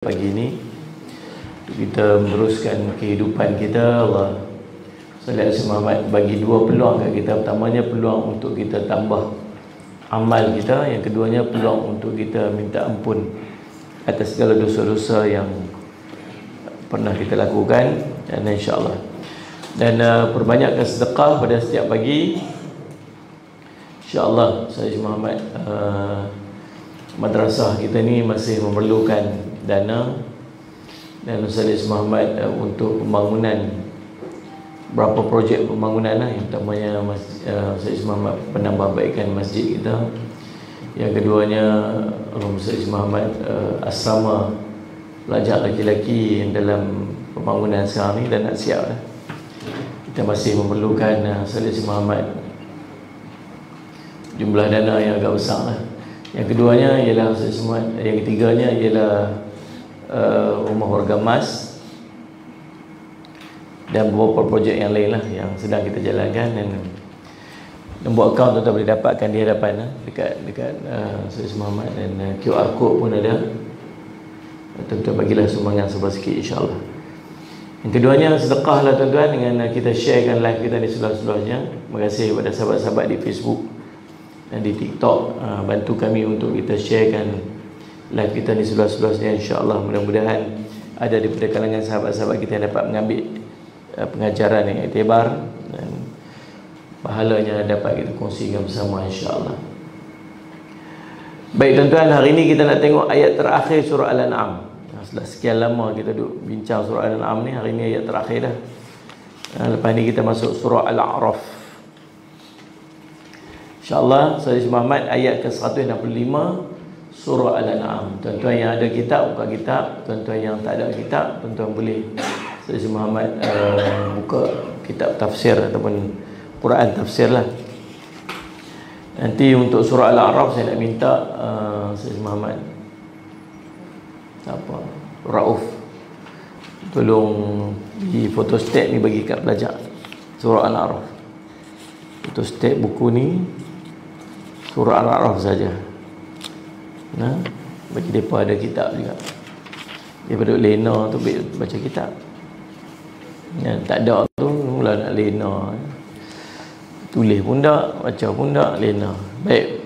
Pagi ini kita meneruskan kehidupan kita. Allah sallallahu alaihi wasallam bagi dua peluang kat kita. Pertamanya peluang untuk kita tambah amal kita, yang keduanya peluang untuk kita minta ampun atas segala dosa-dosa yang pernah kita lakukan, dan insya-Allah perbanyakkan sedekah pada setiap pagi. Insya-Allah Sayyid Muhammad, madrasah kita ni masih memerlukan dana, dan Ustaz Muhammad untuk pembangunan berapa projek pembangunan lah. Yang pertamanya Ustaz Muhammad penambahbaikan masjid kita, yang keduanya Ustaz Muhammad asrama pelajar lelaki yang dalam pembangunan sekarang ni dan nak siap lah. Kita masih memerlukan Ustaz Muhammad jumlah dana yang agak besar lah. Yang keduanya ialah yang ketiganya ialah rumah warga emas dan beberapa projek yang lain lah yang sedang kita jalankan. Dan nombor akaun tuan-tuan boleh dapatkan di hadapan dekat Sayyid Muhammad, dan QR code pun ada. Tuan-tuan bagilah sumbangan sebelah sikit, insya-Allah. Yang keduanya sedekah lah tuan-tuan, dengan kita sharekan live kita di seluruh-seluruhnya. Terima kasih kepada sahabat-sahabat di Facebook dan di TikTok, bantu kami untuk kita sharekan live kita ni seluas-luasnya. InsyaAllah mudah-mudahan ada daripada kalangan sahabat-sahabat kita yang dapat mengambil pengajaran yang iktibar, dan pahalanya dapat kita kongsikan bersama, insyaAllah. Baik tuan-tuan, hari ini kita nak tengok ayat terakhir surah Al-An'am. Setelah sekian lama kita duduk bincang surah Al-An'am ni, hari ini ayat terakhir dah. Lepas ni kita masuk surah Al-A'raf, insyaAllah. Sayyid Muhammad ayat ke-165 surah Al-An'am. Tuan-tuan yang ada kitab, buka kitab. Tuan-tuan yang tak ada kitab, tuan-tuan boleh Sayyid Muhammad buka kitab tafsir ataupun Quran tafsir lah. Nanti untuk surah Al-A'raf saya nak minta Sayyid Muhammad Rauf tolong di photostat ni bagi kat pelajar surah Al-A'raf. Photostat buku ni surah Al-A'raf saja. Nah, bagi mereka ada kitab juga. Daripada lena tu baca kitab. Yang tak ada tu mula nak lena. Tulis pun tak, baca pun tak, lena. Baik.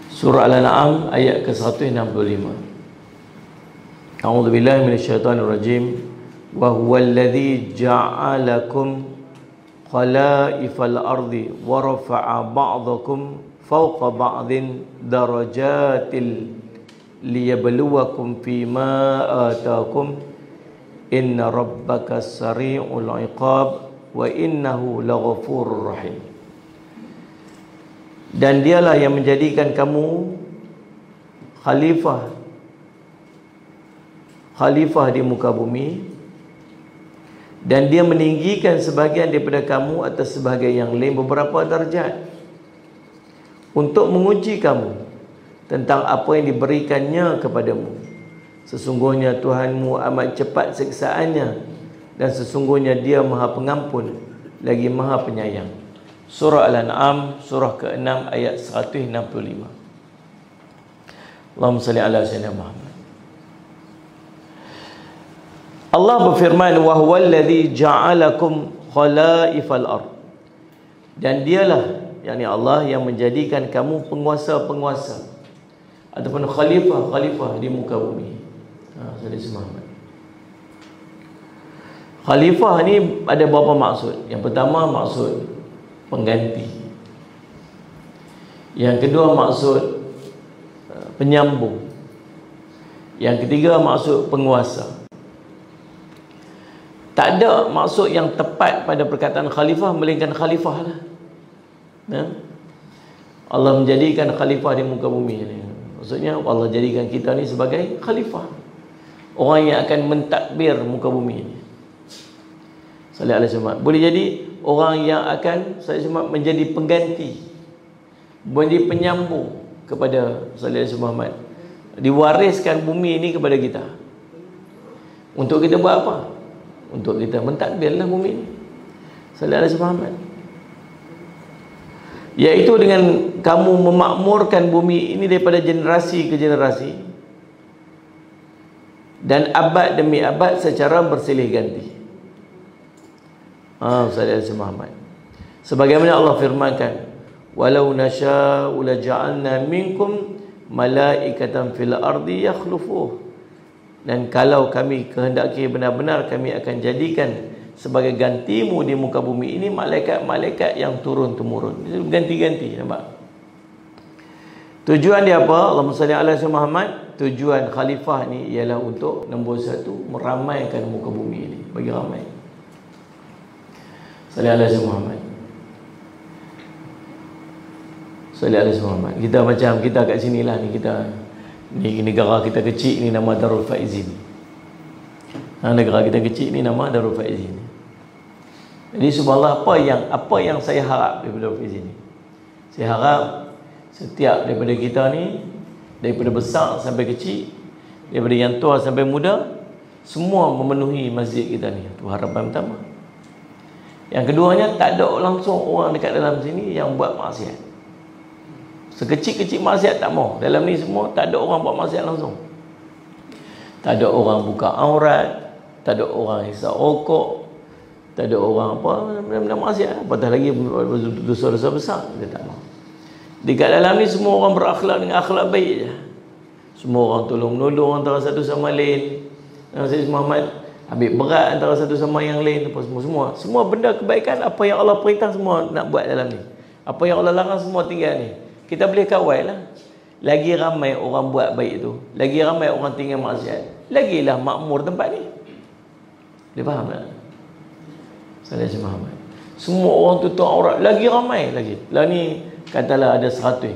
Surah Al-An'am ayat ke-165. A'udzubillahi minasyaitonirrajim. Wa huwal ladzi ja'alakum khalaifal ardi wa rafa'a ba'dakum fawqa ba'din darajatil liyabluwakum fima atakum inna rabbaka sari'ul iqab wa innahu laghafurur rahim. Dan dialah yang menjadikan kamu khalifah di muka bumi, dan dia meninggikan sebahagian daripada kamu atas sebahagian yang lain beberapa darjat, untuk menguji kamu tentang apa yang diberikannya kepadamu. Sesungguhnya Tuhanmu amat cepat siksaannya, dan sesungguhnya dia maha pengampun lagi maha penyayang. Surah Al-An'am surah ke-6 ayat 165. Allahumma salli ala sayyidina Muhammad. Allah berfirman, wa huwal ladzi ja'alakum khalaifal ard. Dan dialah, yakni Allah, yang menjadikan kamu penguasa-penguasa ataupun khalifah di muka bumi. Sayyid Muhammad. Khalifah ni ada beberapa maksud. Yang pertama maksud pengganti. Yang kedua maksud penyambung. Yang ketiga maksud penguasa. Tak ada maksud yang tepat pada perkataan khalifah melainkan khalifah lah. Allah menjadikan khalifah di muka bumi ni. Maksudnya Allah jadikan kita ni sebagai khalifah, orang yang akan mentadbir muka bumi ni. Sallallahu alaihi wasallam. Boleh jadi orang yang akan menjadi pengganti, menjadi penyambung kepada Sallallahu alaihi wasallam. Diwariskan bumi ini kepada kita. Untuk kita buat apa? Untuk kita mentadbirlah bumi ini. Sallallahu alaihi wasallam. Iaitu dengan kamu memakmurkan bumi ini daripada generasi ke generasi, dan abad demi abad secara bersilih ganti. Ustaz Muhammad, sebagaimana Allah firmankan, walau nasya'u laja'alna minkum malaikatan fil ardi yakhlufuh, dan kalau kami kehendaki benar-benar, kami akan jadikan sebagai gantimu di muka bumi ini malaikat-malaikat yang turun-temurun. Itu ganti-ganti, nampak? Tujuan dia apa? Allahumma salli ala Muhammad. Tujuan khalifah ni ialah untuk nombor satu, meramaikan muka bumi ini, bagi ramai. Salli ala Muhammad. Salli ala Muhammad. Kita macam kita kat sinilah ni, kita ni negara kita kecil ni nama Darul Faizin. Negara kita kecil ni nama Darul Faizin. Jadi subhanallah, apa yang saya harap daripada Darul Faizin ni? Saya harap setiap daripada kita ni, daripada besar sampai kecil, daripada yang tua sampai muda, semua memenuhi masjid kita ni. Itu harapan pertama. Yang keduanya, tak ada langsung orang dekat dalam sini yang buat maksiat. Sekecil-kecil maksiat tak mau. Dalam ni semua tak ada orang buat maksiat langsung. Tak ada orang buka aurat, tak ada orang hisap rokok, tak ada orang apa benda-benda maksiat. Apatah lagi dosa-dosa besar, dia tak mau. Dekat dalam ni semua orang berakhlak dengan akhlak baik je. Semua orang tolong-menolong antara satu sama lain. Sayyid Muhammad ambil berat antara satu sama yang lain, apa semua benda kebaikan, apa yang Allah perintah semua nak buat dalam ni. Apa yang Allah larang semua tinggal ni. Kita boleh kawal lah. Lagi ramai orang buat baik tu, lagi ramai orang tinggal maksiat, lagilah makmur tempat ni. Dia faham tak? Sayyid Muhammad. Semua orang tutup aurat, lagi ramai lagi. Lah ni katalah ada 100,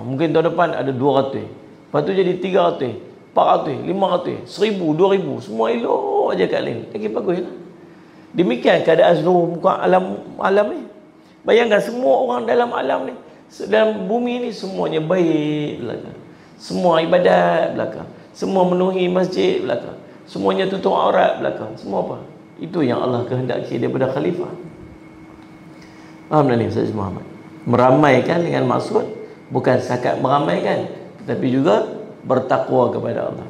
mungkin tahun depan ada 200, lepas tu jadi 300, 400, 500, 1000, 2000, semua elok aja kat lain, lagi bagus lah. Demikian keadaan seluruh muka alam ni. Bayangkan semua orang dalam alam ni, dalam bumi ni, semuanya baik belakang, semua ibadat belakang, semua memenuhi masjid belakang, semuanya tutup aurat belakang, semua apa? Itu yang Allah kehendaki daripada khalifah. Faham tak ni Ustaz Muhammad? Meramaikan dengan maksud bukan sakat meramaikan, tetapi juga bertakwa kepada Allah.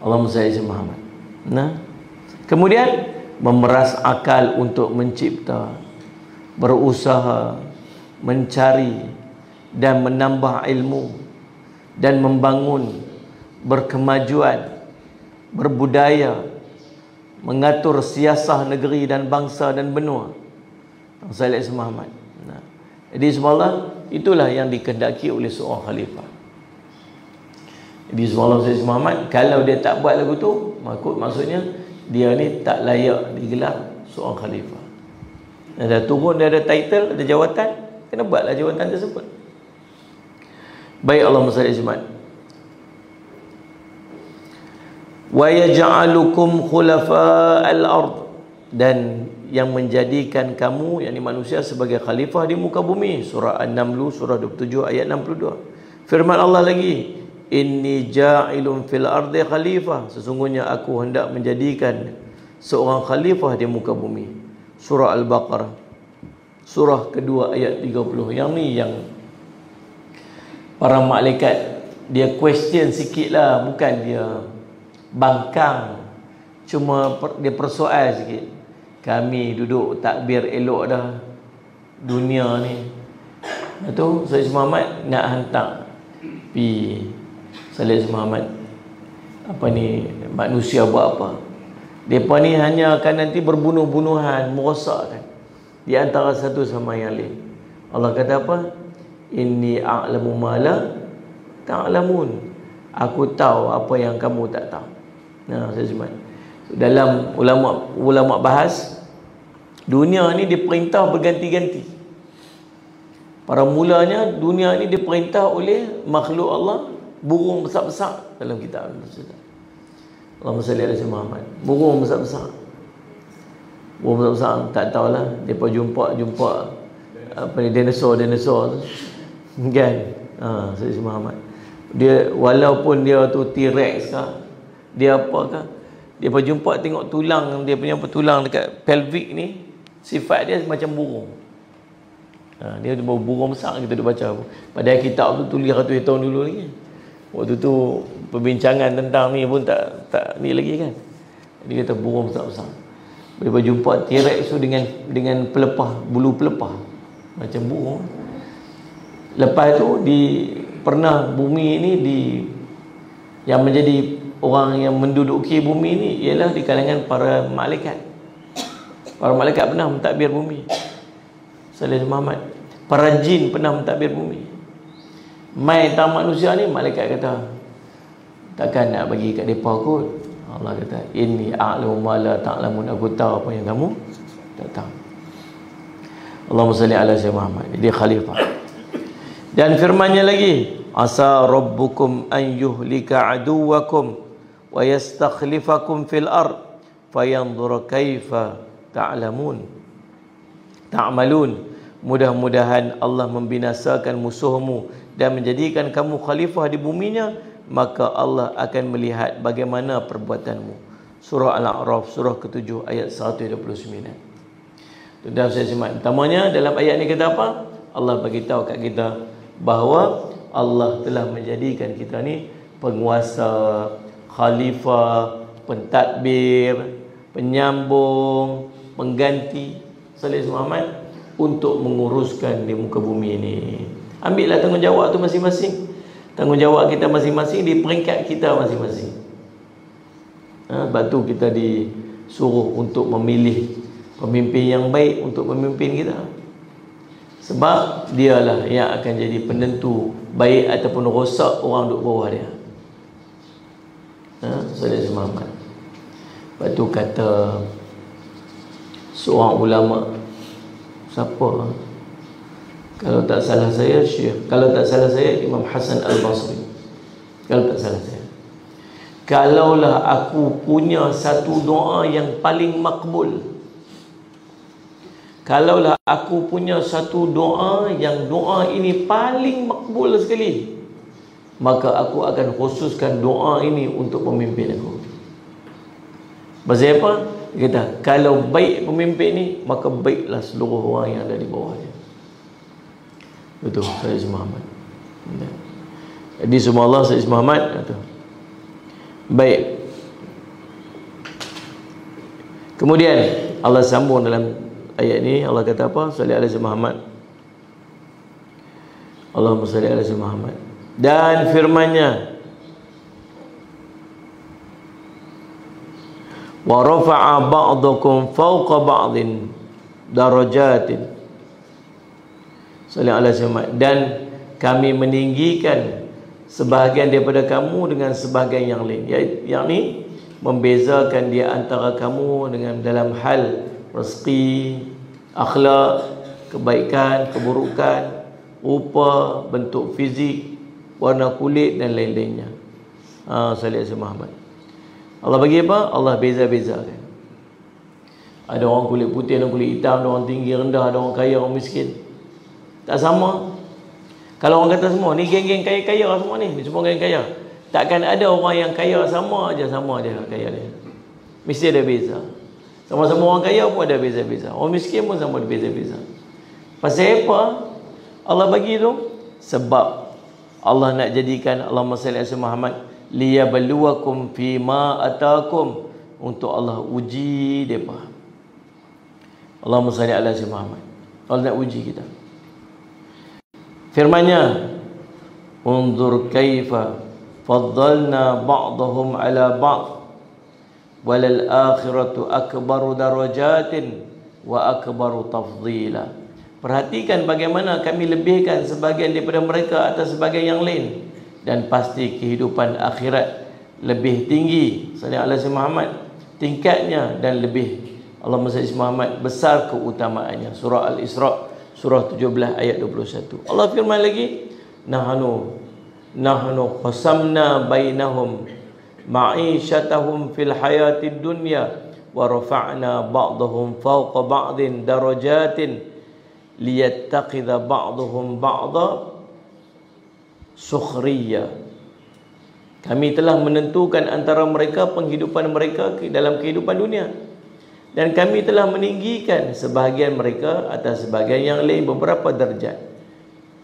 Allahumma salli ala Muhammad. Nah, kemudian memeras akal untuk mencipta, berusaha, mencari dan menambah ilmu dan membangun, berkemajuan, berbudaya, mengatur siasah negeri dan bangsa dan benua. Sallallahu alaihi Muhammad. Jadi subhanallah, itulah yang dikehendaki oleh seorang khalifah. Jadi subhanallah Sayyid Muhammad, kalau dia tak buat lagu tu, maksudnya dia ni tak layak digelar seorang khalifah. Dia dah turun, dia ada title, ada jawatan, kena buatlah jawatan tersebut. Baik, Allahumma salli ala Muhammad. Wa yaj'alukum khulafa'al ard, dan yang menjadikan kamu, yakni manusia, sebagai khalifah di muka bumi. Surah An-Naml, surah 27 ayat 62. Firman Allah lagi, inni ja'ilun fil ardi khalifah, sesungguhnya aku hendak menjadikan seorang khalifah di muka bumi. Surah Al-Baqarah, surah kedua ayat 30. Yang ni yang para malaikat dia question sikit lah, bukan dia bangkang, cuma dia persoal sikit. Kami duduk takbir elok dah dunia ni, tu Sayyid Muhammad nak hantar pi Sayyid Muhammad apa ni, manusia buat apa? Depa ni hanya akan nanti berbunuh-bunuhan, merosakkan di antara satu sama yang lain. Allah kata apa? Inni a'lamu ma la ta'lamun. Aku tahu apa yang kamu tak tahu. Nah, Sayyid Muhammad, dalam ulama bahas, dunia ni diperintah berganti-ganti. Pada mulanya dunia ni diperintah oleh makhluk Allah, burung besar-besar dalam kitab Allahumma salli ala Muhammad. Burung besar-besar, burung besar-besar, tak tahulah depa jumpa apa ni, dinosaur kan. Sayyid Muhammad, dia walaupun dia tu T-Rex kah, dia apa kah, dia berjumpa tengok tulang, dia punya tulang dekat pelvic ni, sifat dia macam burung. Dia burung besar, kita duk baca. Padahal kitab tu tulis ratus tahun dulu lagi. Waktu tu perbincangan tentang ni pun tak ni lagi kan. Dia kata burung besar-besar. Bila jumpa T-Rex tu dengan pelepah, bulu pelepah macam burung. Lepas tu pernah bumi ni yang menjadi orang yang menduduki bumi ni ialah di kalangan para malaikat. Para malaikat pernah mentadbir bumi. Salih Muhammad. Para jin pernah mentadbir bumi. Mai tang manusia ni, malaikat kata takkan nak bagi kat depa kot. Allah kata inni a'lamu ma la ta'lamun, aku tahu apa yang kamu tak tahu. Allahumma salli ala sayyidina Muhammad. Dia khalifah. Dan firman-Nya lagi, asa rabbukum an yuhlika aduwakum wa yastakhlifakum fil ard fayanzur kaifa ta'malun. Mudah-mudahan Allah membinasakan musuhmu dan menjadikan kamu khalifah di buminya, maka Allah akan melihat bagaimana perbuatanmu. Surah Al-A'raf, surah ke-7 ayat 129. Tuan-tuan saya simak. Pertamanya dalam ayat ni kata apa? Allah bagi tahu kat kita bahawa Allah telah menjadikan kita ni penguasa, khalifah, pentadbir, penyambung, pengganti Salih Muhammad untuk menguruskan di muka bumi ini. Ambillah tanggungjawab tu masing-masing. Tanggungjawab kita masing-masing di peringkat kita masing-masing. Sebab tu kita disuruh untuk memilih pemimpin yang baik untuk memimpin kita. Sebab dialah yang akan jadi penentu baik ataupun rosak orang duduk bawah dia. Salih Muhammad. Lepas tu kata seorang ulama, siapa? Kalau tak salah saya Syekh, kalau tak salah saya Imam Hasan Al-Basri. Kalau tak salah saya, kalaulah aku punya satu doa yang paling makbul, kalaulah aku punya satu doa yang doa ini paling makbul sekali, maka aku akan khususkan doa ini untuk pemimpin aku. Maksudnya apa? Dia kata, kalau baik pemimpin ni, maka baiklah seluruh orang yang ada di bawah dia. Betul, Sayyid Muhammad. Jadi semua Allah Sayyid Muhammad kata. Baik. Kemudian Allah sambung dalam ayat ni, Allah kata apa? Salli alaihi Muhammad. Allahumma salli alaihi Muhammad. Dan firman-Nya, wa rafa'a ba'dakum fawqa ba'din darajatin. Sallallahu alaihi wasallam. Dan kami meninggikan sebahagian daripada kamu dengan sebahagian yang lain, yakni membezakan dia antara kamu dengan dalam hal rezeki, akhlak, kebaikan, keburukan, rupa, bentuk fizik, warna kulit dan lain-lainnya. Sallallahu alaihi Muhammad. Allah bagi apa? Allah beza-bezakan. Ada orang kulit putih, ada kulit hitam, ada orang tinggi, rendah, ada orang kaya, orang miskin. Tak sama. Kalau orang kata semua ni geng-geng kaya-kaya semua ni, semua geng kaya, takkan ada orang yang kaya sama aja kaya dia. Mesti ada beza. Sama-sama orang kaya pun ada beza-beza. Orang miskin pun sama ada beza-beza. Pasal apa Allah bagi tu? Sebab Allah nak jadikan, Allahumma salli ala Muhammad, liyabluwakum fima atakum, untuk Allah uji depa. Allahumma salli ala Muhammad. Allah nak uji kita. Firman-Nya, unzur kaifa faddalna ba'dahum ala ba'd walal akhiratu akbaru darajatin wa akbaru tafdila. Perhatikan bagaimana kami lebihkan sebagian daripada mereka atas sebagian yang lain, dan pasti kehidupan akhirat lebih tinggi, sallallahu alaihi Muhammad, tingkatnya, dan lebih, Allahumma salli Muhammad, besar keutamaannya. Surah Al-Isra, surah 17 ayat 21. Allah firman lagi, nahnu qasamna bainahum ma'isyatahum fil hayatid dunya wa rafa'na ba'dahum fawqa ba'din darajatin liyattaqidha ba'dahum ba'da sukhriya. Kami telah menentukan antara mereka penghidupan mereka dalam kehidupan dunia, dan kami telah meninggikan sebahagian mereka atas sebahagian yang lain beberapa darjat.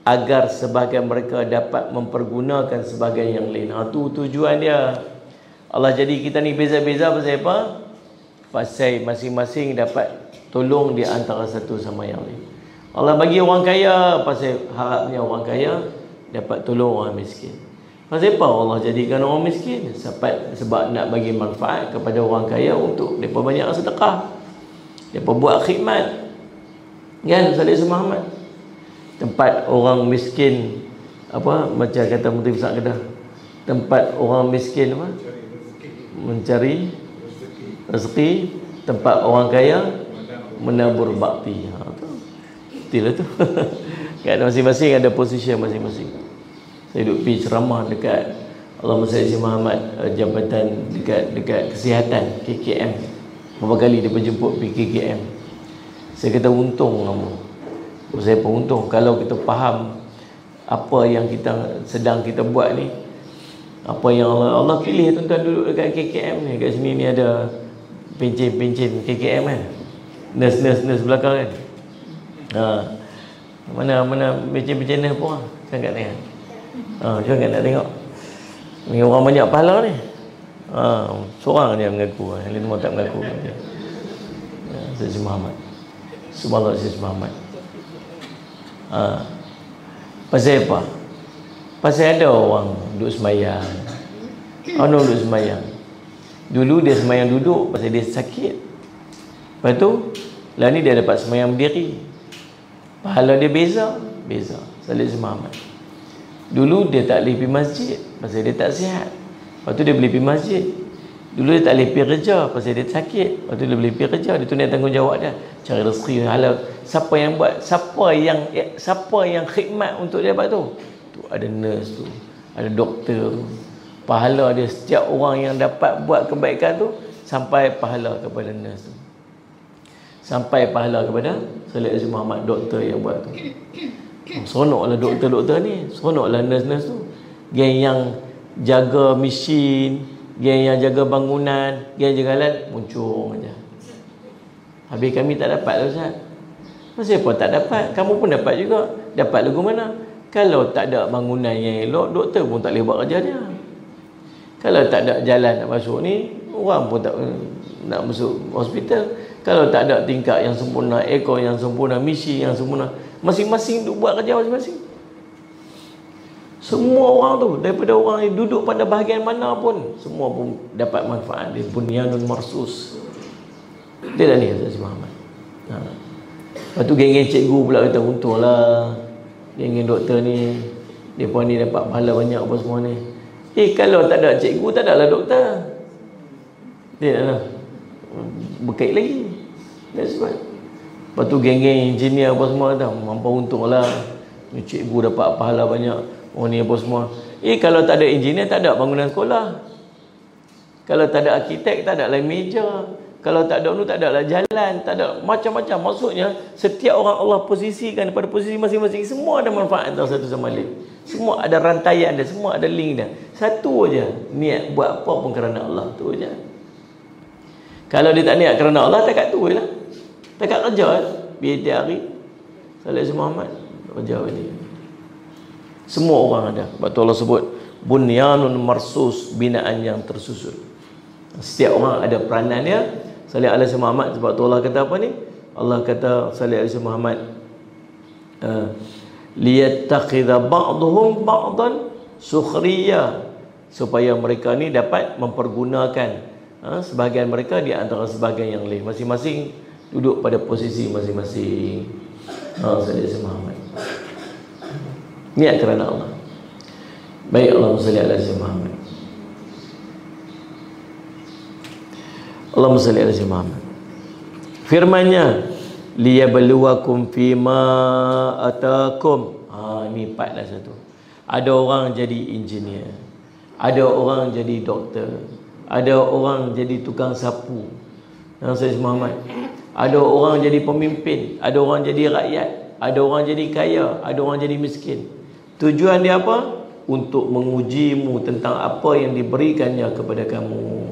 agar sebahagian mereka dapat mempergunakan sebahagian yang lain. Tu tujuan dia. Allah jadi kita ni beza-beza pasal apa? Pasal masing-masing dapat tolong di antara satu sama yang lain. Allah bagi orang kaya pasal harapnya orang kaya dapat tolong orang miskin. Pasal apa Allah jadikan orang miskin? Sebab nak bagi manfaat kepada orang kaya untuk mereka banyak sedekah, mereka buat khidmat. Kan Salih Muhammad, tempat orang miskin apa, macam kata Menteri Besar Kedah, tempat orang miskin apa, mencari rezeki, tempat orang kaya menabur bakti. Itulah tu. Kat masing-masing ada posisi masing-masing. Saya duduk pergi ceramah dekat Allahumma salli Muhammad, jabatan dekat kesihatan KKM. Beberapa kali dia berjemput pergi KKM. Saya kata untung kamu. Saya pun untung kalau kita faham apa yang kita sedang kita buat ni. Apa yang Allah pilih tuan-tuan duduk dekat KKM ni. Kat sini ni ada pencen KKM kan. Nurse belakang kan. Mana pencen pun kan kat ni kan. Jangan nak tengok. Ni orang banyak pahala ni. Seorang dia mengaku, yang lain semua tak mengaku. Sayyid Muhammad. Subhanallah Sayyid Muhammad. Pasal apa? Pasal ada orang duduk semayang. Orang duduk semayang. Dulu dia semayang duduk pasal dia sakit. Lepas tu lah ni dia dapat semayang berdiri. Pahala dia beza. Salih Muhammad. Dulu dia tak boleh pergi masjid pasal dia tak sihat. Lepas tu dia boleh pergi masjid. Dulu dia tak boleh pergi kerja pasal dia sakit. Lepas tu dia boleh pergi kerja. Dia tunai tanggungjawab dia, cari rezeki halal. Siapa yang buat, siapa yang khidmat untuk dia dapat tu? Tu ada nurse tu, ada doktor tu. Pahala dia, setiap orang yang dapat buat kebaikan tu, sampai pahala kepada nurse tu, sampai pahala kepada Salih Muhammad, doktor yang buat tu. Seronoklah doktor-doktor ni, seronoklah nurse-nurse tu. Geng yang jaga mesin, geng yang jaga bangunan, geng jaga alat, muncung aja. Habis kami tak dapat lah Ustaz. Masih apa tak dapat? Kamu pun dapat juga. Dapat lagu mana? Kalau tak ada bangunan yang elok, doktor pun tak boleh buat kerja dia. Kalau tak ada jalan nak masuk ni, orang pun tak nak masuk hospital. Kalau tak ada tingkap yang sempurna, aircon yang sempurna, mesin yang sempurna, masing-masing duk buat kerja masing-masing. Semua orang tu, daripada orang yang duduk pada bahagian mana pun, semua pun dapat manfaat. Dia bunyanun marsus. Dia dah ni Ustaz Muhammad. Lepas tu geng-geng cikgu pula kata untunglah geng-geng doktor ni, mereka ni dapat pahala banyak apa semua ni. Kalau tak ada cikgu, tak ada lah doktor. Dia lah berkait lagi. That's right. Lepas tu geng-geng engineer apa semua kata mampu untunglah ni cikgu dapat pahala banyak. Oh ni apa semua. Kalau tak ada engineer, tak ada bangunan sekolah. Kalau tak ada arkitek, tak ada lah meja. Kalau tak ada tak ada lah jalan, tak ada macam-macam. Maksudnya setiap orang Allah posisikan pada posisi masing-masing. Semua ada manfaat antara satu sama lain. Semua ada rantaian dia, semua ada link dia. Satu aja niat buat apa pun kerana Allah tu aja. Kalau dia tak niat kerana Allah, takat tu lah. Takat kerja biar tiap hari. Salih Muhammad kerja ni. Semua orang ada. Sebab tu Allah sebut bunyanun marsus, binaan yang tersusun. Setiap orang ada peranan dia. Salih alaihi Muhammad, sebab tu Allah kata apa ni? Allah kata salih alaihi Muhammad, liyattakhidha ba'dhum ba'dan sukhriya, supaya mereka ni dapat mempergunakan sebahagian mereka di antara sebahagian yang lain. Masing-masing duduk pada posisi masing-masing. Salih alaihi Muhammad. Niat kerana Allah. Baik, Allahumma salli ala sayyidina Muhammad. Allahumma salli ala sayyidina Muhammad. Firman-Nya, liyabluwakum fima atakum. Ni part dah satu. Ada orang jadi engineer, ada orang jadi doktor, ada orang jadi tukang sapu. Sayyidina Muhammad. Ada orang jadi pemimpin, ada orang jadi rakyat, ada orang jadi kaya, ada orang jadi miskin. Tujuan dia apa? Untuk mengujimu tentang apa yang diberikannya kepada kamu.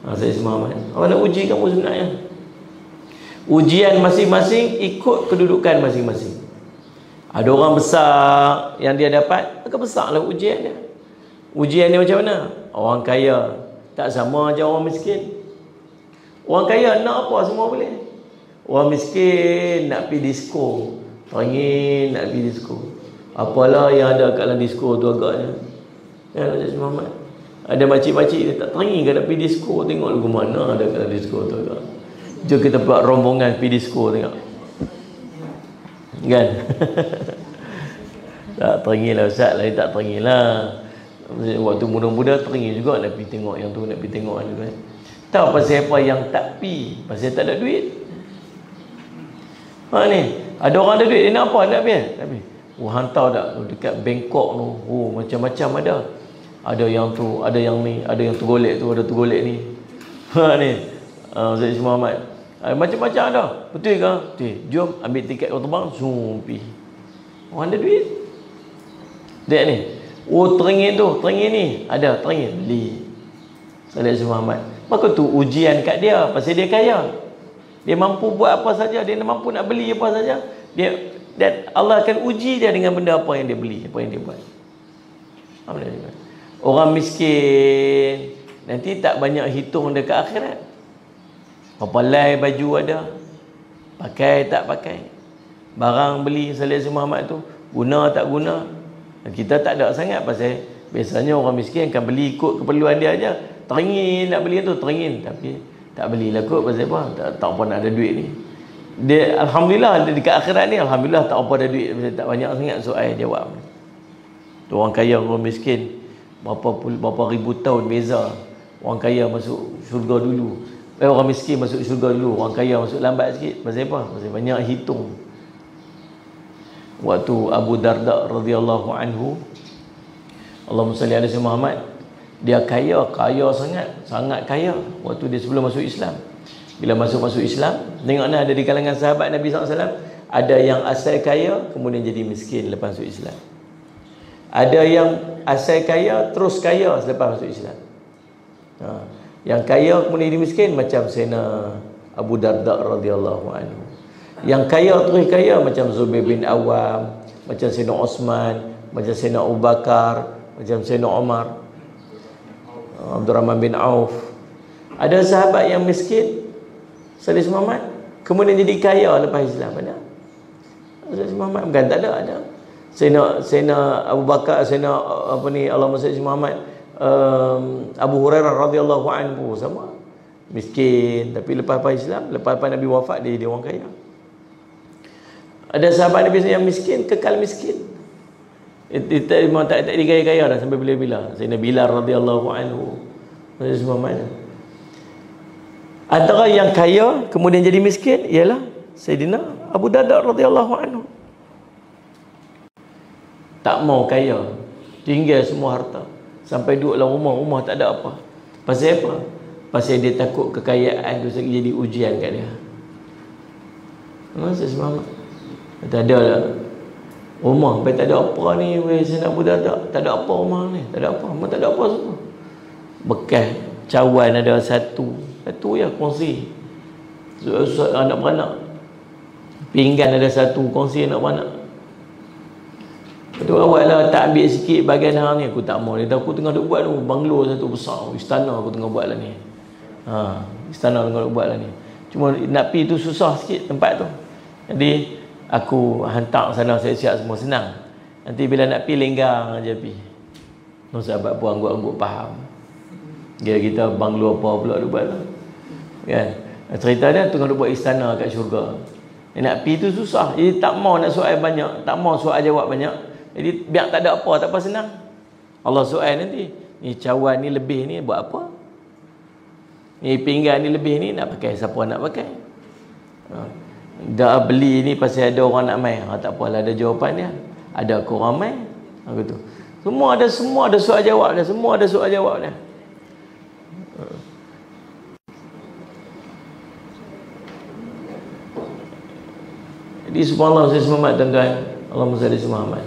Sayyidina Muhammad, Allah nak uji kamu sebenarnya. Ujian masing-masing ikut kedudukan masing-masing. Ada orang besar yang dia dapat, maka besarlah ujian dia. Ujian dia macam mana? Orang kaya tak sama macam orang miskin. Orang kaya nak apa semua boleh. Orang miskin nak pergi disko, teringin nak pergi disko. Apalah yang ada kat dalam disko tu agaknya. Ya, Cik Muhammad. Ada makcik-makcik dia tak teringin kan nak pergi disko, tengok lagu mana ada kat dalam disko tu agak. Jom kita buat rombongan pergi disko tengok. Kan? Tak teringin lah Ustaz, lain tak teringin lah. Waktu muda-muda teringin juga nak pergi tengok yang tu, nak pergi tengok yang tu kan. Tahu pasal apa yang tak pergi? Pasal tak ada duit. Ha ni, ada orang ada duit, dia nak apa? Nak pergi? Tak pergi. Oh, hantar tak dekat Bangkok tu. Oh, macam-macam ada. Ada yang tu, ada yang ni, ada yang tergolek tu, ada tergolek ni. Ha ni. Ustaz Muhammad. Macam-macam ada. Betul ke? Betul. Jom ambil tiket kau terbang, zoom pergi. Orang ada duit. Dek ni. Oh, teringin tu, teringin ni. Ada teringin, beli. Ustaz Muhammad. Maka tu ujian kat dia pasal dia kaya. Dia mampu buat apa saja, dia mampu nak beli apa saja. Dan Allah akan uji dia dengan benda apa yang dia beli, apa yang dia buat. Orang miskin nanti tak banyak hitung dekat akhirat. Berapa lai baju ada, pakai tak pakai, barang beli Salih Muhammad tu guna tak guna. Kita tak ada sangat pasal biasanya orang miskin akan beli ikut keperluan dia aja. Teringin nak beli tu, teringin, tapi tak belilah kot pasal apa? Tak apa nak ada duit ni. Dia alhamdulillah dekat akhirat ni alhamdulillah tak apa ada duit, tak banyak sangat soal jawab. Tu orang kaya orang miskin berapa ribu tahun beza. Orang kaya masuk syurga dulu. Orang miskin masuk syurga dulu, orang kaya masuk lambat sikit. Pasal apa? Pasal banyak hitung. Waktu Abu Darda radhiyallahu anhu, Allahumma salli ala sayyidina Muhammad, dia kaya sangat kaya waktu dia sebelum masuk Islam. Bila masuk Islam, tengoklah ada di kalangan sahabat Nabi SAW, ada yang asal kaya kemudian jadi miskin lepas masuk Islam. Ada yang asal kaya terus kaya selepas masuk Islam. Yang kaya kemudian jadi miskin macam Sayyidina Abu Darda radhiyallahu anhu. Yang kaya terus kaya macam Zubair bin Awam, macam Sayyidina Osman, macam Sayyidina Abu Bakar, macam Sayyidina Umar, Abdurrahman bin Auf. Ada sahabat yang miskin Salih Muhammad kemudian jadi kaya lepas Islam. Ada Salih Muhammad bukan tak ada. Sayyidina Abu Bakar, Sayyidina Allahumma salli Muhammad, Abu Hurairah radhiyallahu anhu sama miskin, tapi lepas Islam, lepas Nabi wafat dia orang kaya. Ada sahabat Nabi yang miskin kekal miskin. Memang tak dikaya-kaya dah sampai bila-bila. Sayyidina Bilal radhiyallahu anhu. Antara yang kaya kemudian jadi miskin ialah Sayyidina Abu Darda radhiyallahu anhu. Tak mau kaya, tinggal semua harta, sampai duduk dalam rumah tak ada apa. Pasal apa? Pasal dia takut kekayaan tu jadi ujian kat dia. Masa semangat tak ada lah rumah, sampai tak ada apa ni Sayyidina Abu Darda, tak ada apa rumah ni, tak ada apa, memang tak ada apa semua. Bekas cawan ada satu ya kongsi anak beranak, pinggan ada satu kongsi anak beranak. Betul awak lah tak ambil sikit bahagian hang ni, aku tak mau. Dia tahu aku tengah duk buat tu banglo satu besar, istana aku tengah buat lah ni. Istana tengah duk buat lah ni. Cuma nak pergi tu susah sikit tempat tu. Jadi aku hantar sana, siap-siap semua senang. Nanti bila nak pergi lenggang aja pergi. Sahabat pun anggut-anggut faham. Kita banglo apa pula duk buat tu. Kan? Cerita dia tengah duk buat istana kat syurga. Nak pergi tu susah. Jadi tak mau nak soal banyak, tak mau soal jawab banyak. Jadi biar tak ada apa, tak apa, senang. Allah soal nanti, ni cawan ni lebih ni buat apa? Ni pinggan ni lebih ni nak pakai, siapa nak pakai? Dah beli ni pasal ada orang nak main. Tak apalah, ada jawapan dia. Ada korang main. Gitu. Semua ada soal jawab dia, semua ada soal jawab dia. Jadi subhanallah, saya semangat tuan-tuan. Allahumma salli Muhammad.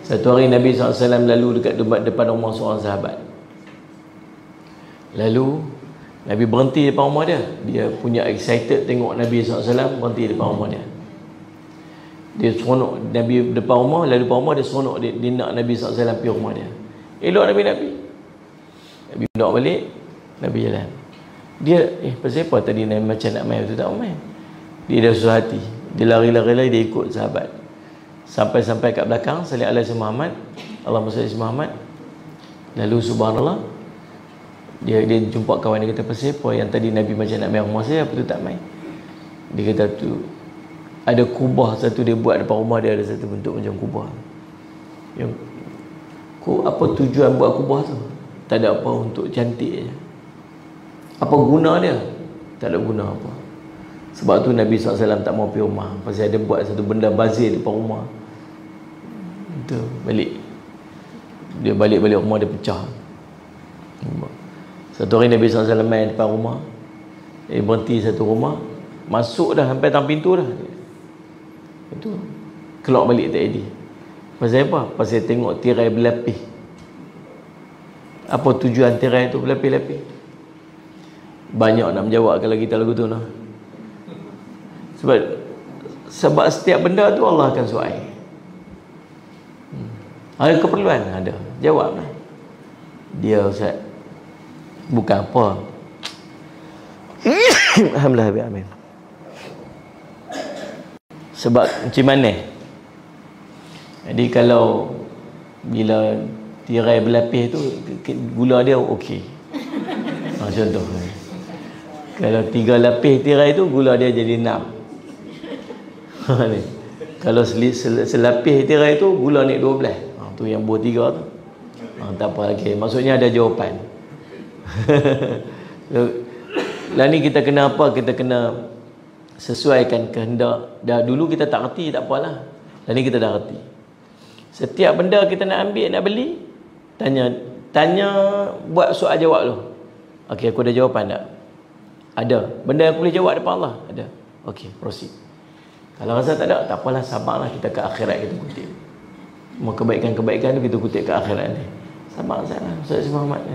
Satu hari Nabi SAW lalu dekat depan rumah seorang sahabat. Lalu Nabi berhenti depan rumah dia. Dia punya excited tengok Nabi SAW, berhenti depan rumah dia. Dia seronok Nabi depan rumah, lalu depan rumah dia seronok, dia nak Nabi SAW pergi rumah dia. Elok Nabi Nabi nak balik, Nabi jalan. Dia pasal apa tadi Nabi macam nak main tu, tak main. Dia dah susah hati, dia lari-lari dia ikut sahabat. Sampai kat belakang salih alaihi Muhammad, Allahumma salli Muhammad. Lalu subhanallah, dia jumpa kawan dia, kata pasal apa yang tadi Nabi macam nak main rumah saya, apa tu tak main. Dia kata tu ada kubah satu dia buat depan rumah dia, ada satu bentuk macam kubah. Yang apa tujuan buat kubah tu? Tak ada apa, untuk cantik je. Apa guna dia? Tak ada guna apa. Sebab tu Nabi SAW tak mau pergi rumah, pasal ada buat satu benda bazir depan rumah. Itu balik. Dia balik rumah dia pecah. Satu hari Nabi SAW main depan rumah, dia berhenti satu rumah, masuk dah sampai tang pintu dah. Itu keluar balik tak jadi. Pasal apa? Pasal tengok tirai berlapis. Apa tujuan tirai tu berlapis-lapis? Banyak nak menjawab kalau kita lagu tu nah. Sebab setiap benda tu Allah akan suai. Ada keperluan, ada. Jawablah. Dia Ustaz bukan apa. Alhamdulillah rabbil alamin. Sebab macam mana? Jadi kalau bila tirai berlapis tu, gula dia okey. Contoh. Kalau 3 lapis tirai tu, gula dia jadi 6. Kalau selapis tirai tu, gula naik 12. Tu yang buah 3 tu. Tak apa lagi. Maksudnya ada jawapan. Lah ni kita kena apa? Kita kena sesuaikan kehendak. Dah dulu kita tak reti, tak apalah. Lah ni kita dah reti. Setiap benda kita nak ambil, nak beli, tanya buat soal jawab dulu. Okey, aku ada jawapan tak? Ada. Benda yang aku boleh jawab depan Allah? Ada. Okey, proceed. Kalau rasa tak ada, tak apalah, sabarlah, kita ke akhirat kita kutip. Semua kebaikan-kebaikan tu kita kutip ke akhirat ni. Sabar salah, Ustaz Muhammad.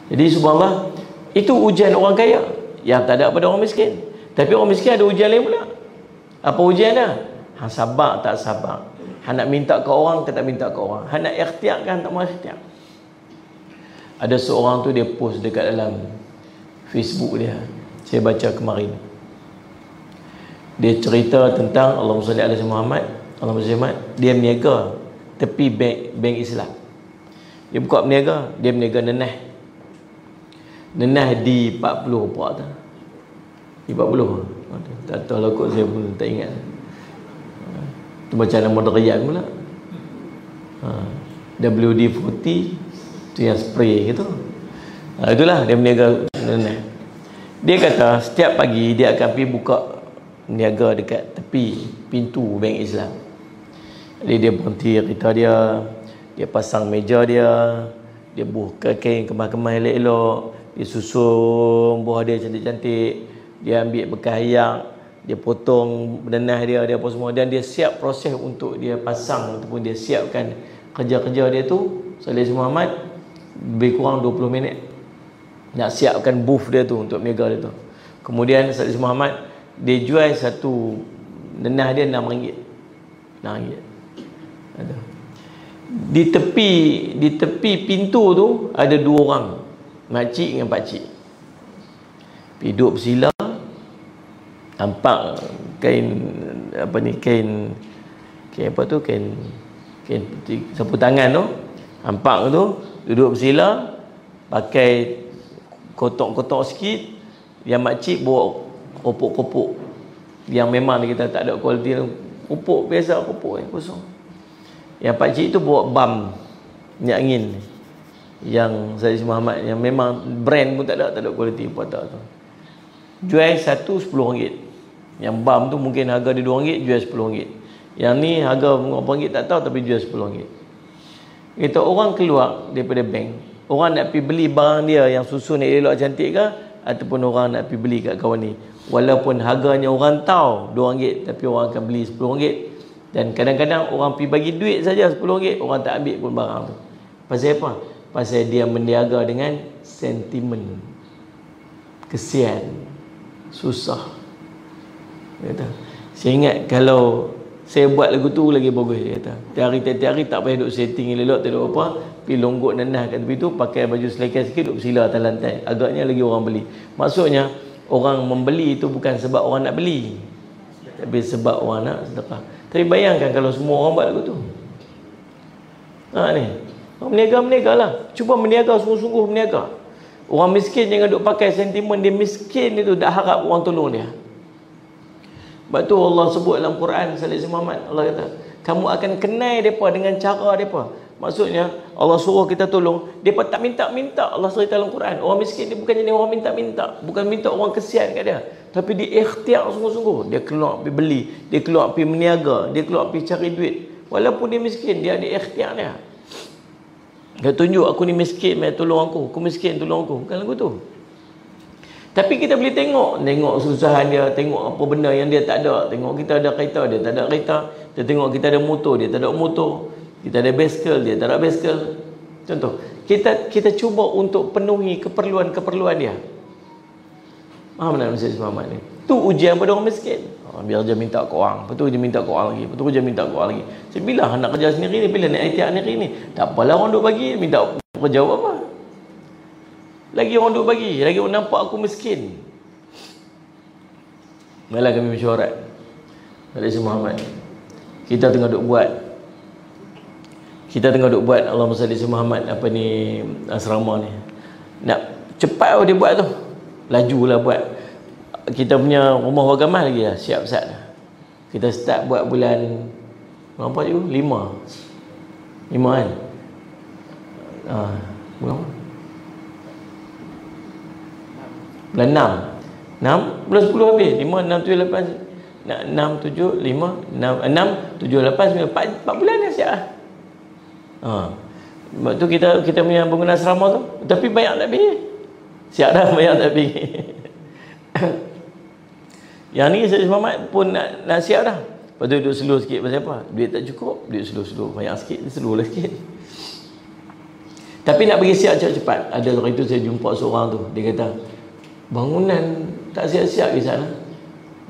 Jadi subhanallah, itu ujian orang kaya yang tak ada pada orang miskin. Tapi orang miskin ada ujian lain pula. Apa ujian dia? Hang sabar tak sabar. Hang nak minta ke orang ke tak minta ke orang. Hang nak ikhtiar kan tak mau ikhtiar. Ada seorang tu dia post dekat dalam Facebook dia. Saya baca kemarin. Dia cerita tentang Allahumma salli ala Muhammad, Allahumma salli Muhammad, dia berniaga tepi bank Islam. Dia buka berniaga, dia berniaga nenah. Nenah di 40 apa tu? Di 40. Tak tahu lah kot, saya pun tak ingat. Tu macam nama Derian pula. WD-40 tu yang spray gitu. Itulah dia berniaga nenah. Dia kata setiap pagi dia akan pergi buka niaga dekat tepi pintu bank Islam. Jadi dia berhenti kereta dia pasang meja dia buka kain kemas-kemas elok-elok, dia susun buah dia cantik-cantik, dia ambil bekas ayak, dia potong denah dia apa semua, dan dia siap proses untuk dia pasang ataupun dia siapkan kerja-kerja dia tu. Salih Muhammad lebih kurang 20 minit nak siapkan booth dia tu untuk berniaga dia tu. Kemudian Salih Muhammad dia jual satu denah dia RM6. RM6. Ada. Di tepi pintu tu ada 2 orang, makcik dengan pakcik. Pergi duduk bersila, nampak kain apa ni, kain apa tu, kain sapu tangan tu, nampak tu, duduk bersila, pakai kotak-kotak sikit. Yang makcik bawa kopok-kopok yang memang kita tak ada kualiti, kopok biasa, kopok yang kosong. Yang pakcik tu bawa bam minyak angin yang Sayyid Muhammad yang memang brand pun tak ada kualiti apa tak tu. Jual satu RM10. Yang bam tu mungkin harga dia RM2, jual RM10. Yang ni harga berapa ringgit tak tahu, tapi jual RM10. Kita orang keluar daripada bank, orang nak pergi beli barang dia yang susun elok cantik ke, ataupun orang nak pergi beli kat kawan ni, walaupun harganya orang tahu RM2, tapi orang akan beli RM10. Dan kadang-kadang orang pergi bagi duit saja RM10, orang tak ambil pun barang tu. Pasal apa? Pasal dia berniaga dengan sentimen, kesian, susah. Kata, saya ingat kalau Saya buat lagu tu lagi bagus, dia kata. Tiap hari tak payah duk setting elok, tak ada apa. Pergi longgok nenah kat tepi tu, pakai baju selekeh sikit, duk bersila atas lantai. Agaknya lagi orang beli. Maksudnya, orang membeli itu bukan sebab orang nak beli, tapi sebab orang nak sedekah. Tapi bayangkan kalau semua orang buat lagu tu. Ni. Meniaga lah. Cuba meniaga, sungguh-sungguh meniaga. Orang miskin jangan duk pakai sentimen dia miskin itu, dah harap orang tolong dia. Sebab tu Allah sebut dalam Quran, Salih Muhammad, Allah kata, kamu akan kenal mereka dengan cara mereka. Maksudnya, Allah suruh kita tolong, mereka tak minta-minta. Allah cerita dalam Quran, orang miskin dia bukan jadi orang minta-minta. Bukan minta orang kesian kat dia. Tapi dia ikhtiar sungguh-sungguh. Dia keluar pergi beli, dia keluar pergi meniaga, dia keluar pergi cari duit. Walaupun dia miskin, dia ada ikhtiar dia. Dia tunjuk, aku ni miskin, tolong aku miskin, tolong aku. Bukan lagu tu. Tapi kita boleh tengok kesusahan dia, tengok apa benda yang dia tak ada. Tengok kita ada kereta, dia tak ada kereta. Kita tengok kita ada motor, dia tak ada motor. Kita ada basikal, dia tak ada basikal. Contoh, kita cuba untuk penuhi keperluan-keperluan dia. Faham tak Mr. Muhammad ni? Tu ujian pada orang miskin. Biar je minta ke orang, lepas tu je minta ke orang lagi, lepas tu je minta ke orang lagi. Saya bila nak kerja sendiri ni, bila nak ikhtiar sendiri ni, tak apalah orang duk bagi, minta kerja apa? Lagi orang duk bagi, lagi orang nampak aku miskin. Malah kami mesyuarat Malaysia Muhammad, kita tengah duk buat Allahumma salli Muhammad apa ni, asrama ni. Nak cepat dia buat tu, lajulah buat. Kita punya rumah wagamah lagi dah siap sat dah. Kita start buat bulan berapa je? 5 kan? Berapa? Bulan 6 bulan 10 habis. 5, 6, 7, 8 6, 7, 5 6, 7, 8, 9 4 bulan dah siap lah. Sebab tu kita punya bangunan asrama tu, tapi banyak tak pergi. Siap dah, banyak tak pergi. Yang ni Syed Muhammad pun nak siap dah. Lepas tu duduk slow sikit. Pasal apa? Duit tak cukup, duit slow. Banyak sikit, slow lah sikit. Tapi nak bagi siap cepat-cepat. Ada hari tu saya jumpa seorang tu, dia kata, bangunan tak siap-siap di sana.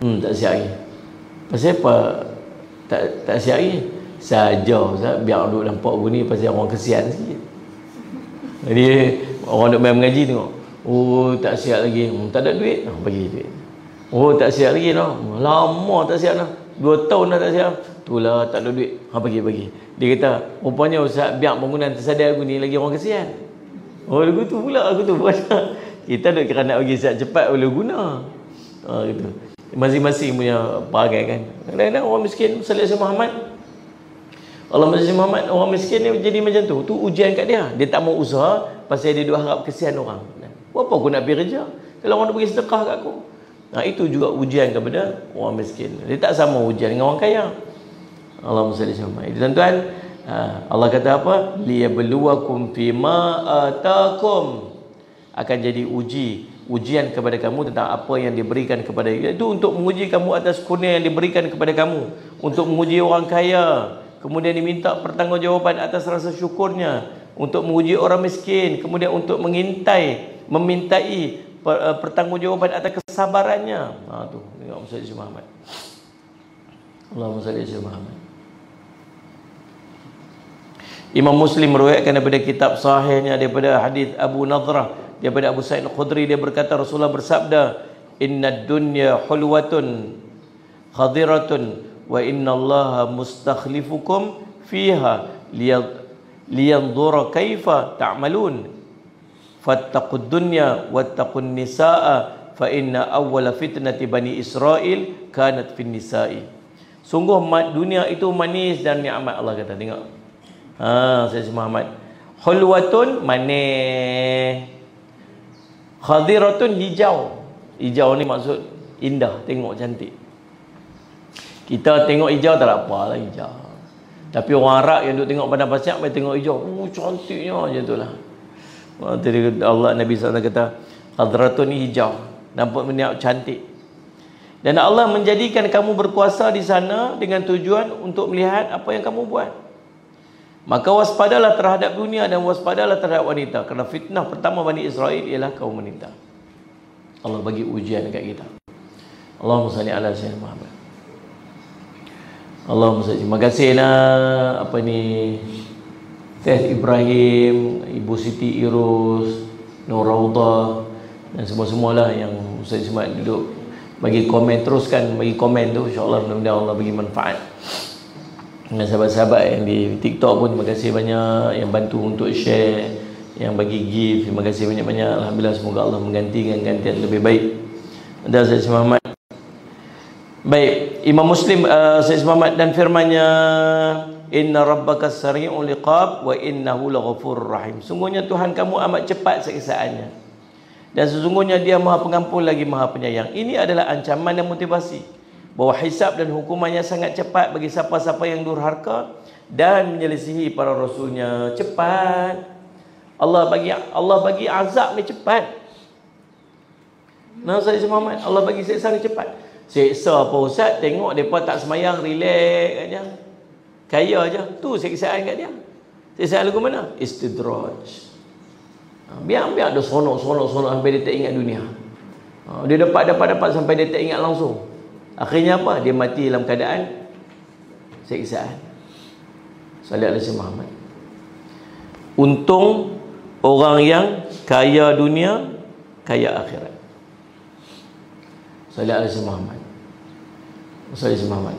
Tak siap lagi. Pasal apa tak siap lagi? Saja biar duduk nampak bunyi, pasal orang kesian sikit. Jadi orang duk main mengaji tengok, oh tak siap lagi, tak ada duit, bagi duit. Oh tak siap lagi dah, lama tak siap dah, 2 tahun dah tak siap, itulah tak ada duit, bagi. Dia kata, rupanya Ustaz biar bangunan tersadar aku ni lagi orang kesian. Oh lagu tu pula, kita duk kira nak bagi siap cepat boleh guna. Gitu. Masing-masing punya perangai kan. Kadang-kadang orang miskin, Salih Muhammad, Allah Masya Muhammad, orang miskin ni jadi macam tu. Tu ujian kat dia. Dia tak mau usaha pasal dia duk harap kesian orang. Apa aku nak pergi kerja kalau orang nak bagi sedekah kat aku? Itu juga ujian kepada orang miskin. Dia tak sama ujian dengan orang kaya. Allah Masya Muhammad. Tuan-tuan, Allah kata apa? Liyabluwakum fima atakum. Akan jadi ujian kepada kamu tentang apa yang diberikan kepada kamu. Itu untuk menguji kamu atas kurnia yang diberikan kepada kamu. Untuk menguji orang kaya, kemudian diminta pertanggungjawaban atas rasa syukurnya. Untuk menguji orang miskin, kemudian untuk memintai pertanggungjawaban atas kesabarannya. Tu tengok Muhammad Muhammad. Allahumma salli ala Muhammad. Imam Muslim meriwayatkan daripada kitab sahihnya daripada hadis Abu Nadrah daripada Abu Sa'id Al-Khudri, dia berkata Rasulullah bersabda, "Innad dunya hulwatun khadiratun wa innallaha mustakhlifukum fiha liyanzura kaifa ta'malun. Fattaqud dunya wattaqun nisaa fa inna awwala fitnati bani Israil kanat fin nisa'i." Sungguh dunia itu manis dan nikmat, Allah kata. Tengok. Saya Muhammad. Hulwatun manis. Khadiratun hijau. Hijau ni maksud indah, tengok cantik. Kita tengok hijau tak apa lah hijau. Tapi orang Arab yang duk tengok padang pasir, mai tengok hijau, cantiknya macam itulah. Allah Nabi SAW kata, khadratun ni hijau, nampak meniap cantik. Dan Allah menjadikan kamu berkuasa di sana dengan tujuan untuk melihat apa yang kamu buat. Maka waspadalah terhadap dunia dan waspadalah terhadap wanita, kerana fitnah pertama Bani Israel ialah kaum wanita. Allah bagi ujian dekat kita. Allahumma salli ala sayyidina Muhammad. Allahumma salli. Terima kasih nak apa ni Teh Ibrahim, Ibu Siti Irus, Nur Raudah dan semua-semualah yang Ustaz Ismail duduk bagi komen, teruskan bagi komen tu, insya-Allah mudah-mudahan Allah bagi manfaat. Dengan sahabat-sahabat yang di TikTok pun terima kasih banyak yang bantu untuk share, yang bagi gift, terima kasih banyak-banyak. Alhamdulillah, semoga Allah menggantikan gantian lebih baik. Dan Ustaz Muhammad. Baik, Imam Muslim Ustaz Muhammad dan firman-Nya, inna rabbaka sari'ul iqab wa innahu laghafurur rahim. Sungguhnya Tuhan kamu amat cepat siksaannya dan sesungguhnya Dia Maha Pengampun lagi Maha Penyayang. Ini adalah ancaman dan motivasi bahawa hisab dan hukumannya sangat cepat bagi siapa-siapa yang durhaka dan menyelisihi para rasulnya. Cepat. Allah bagi azab ni cepat. Nah, Ustaz Muhammad, Allah bagi siksa ni cepat. Siksa apa Ustaz? Tengok mereka tak semayang, relax aja, kaya aja. Tu siksaan kat dia. Siksaan lagu mana? Istidraj. Biar dia sonok sampai dia tak ingat dunia. Dia dapat sampai dia tak ingat langsung. Akhirnya apa? Dia mati dalam keadaan siksaan. Salat Nabi Muhammad. Untung orang yang kaya dunia, kaya akhirat. Salat Nabi Muhammad. Salat Nabi Muhammad.